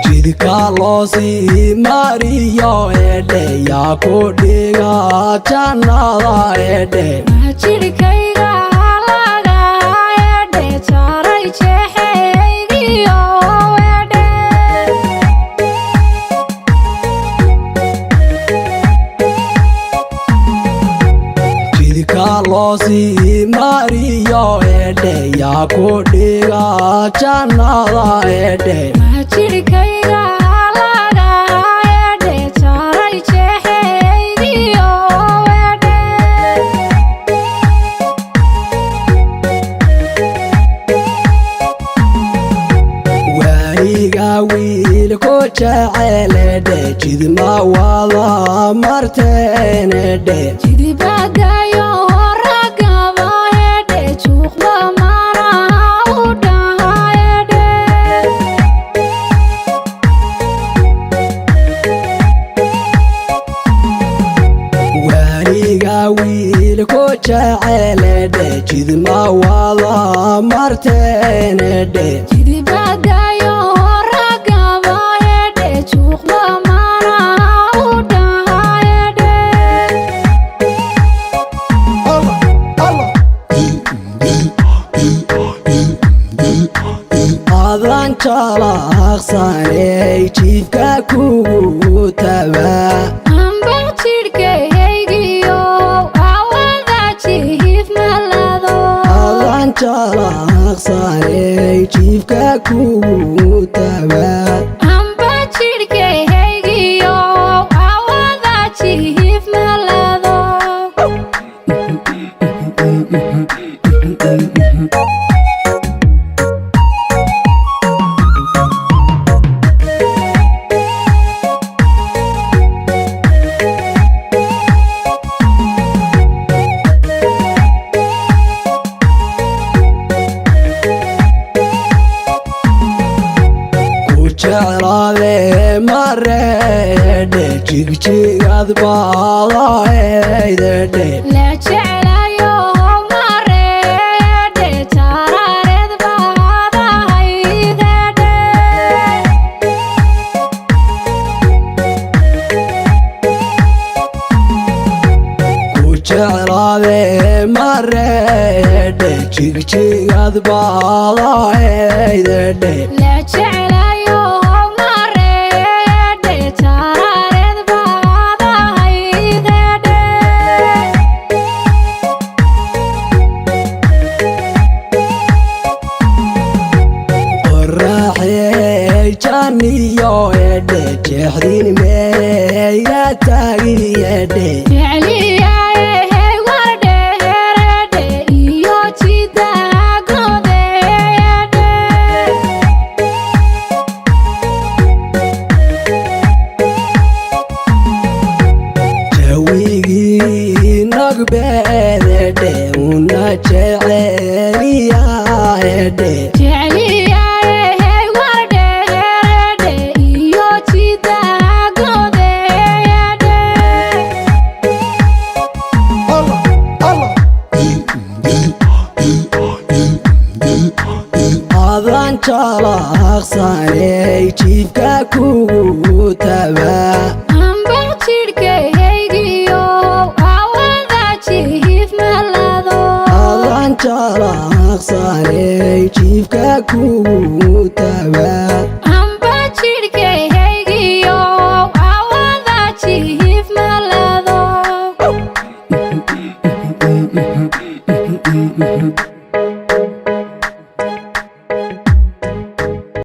jidka loosi mariyo edhe yaa ku dhiga jannada edhe jirkayga laga edhe jaray jeexaygiyo edhe jidka loosi mariyo edhe yaa ku dhiga jannada edhe jirkayga laga edhe jaray jeexaygiyo edhe waniga wiilku jecel edhe jidma wada marteen edhe jidibadayo ragaba edhe juuqda mana u dhaha edhe waniga wiilku jecel edhe jidma wada marteen edhe jidibadayo ragaba edhe juuqda mana u dhaha edhe adan jalaqsaney jiifka kugu tabaa amba jirkaygiyo awada jiif malado adan jalaqsaney jiifka kugu tabaa amba jirkaygiyo awada jiif malado jeclaade mareedhe jigjigad baadaydedhe la jeclayo mareedhe jarareed baadahaydedhe ku jeclaade mareedhe jigjigad baadaydedhe la jeclayo mareedhe jarareed baadahaydedhe qorraxey janiyo edhe jeexdin meeya taagin edhe jecliyahe wardheeredhe iyo jidagodeyedhe jawigii nagbeededhe una jeceliya edhe jecliyahe wardheeredhe iyo jidagodeyedhe adan jalaqsaney jiifka kugu tabaa amba jirkaygiyo awada jiif malado adan jalaqsaney jiifka kugu tabaa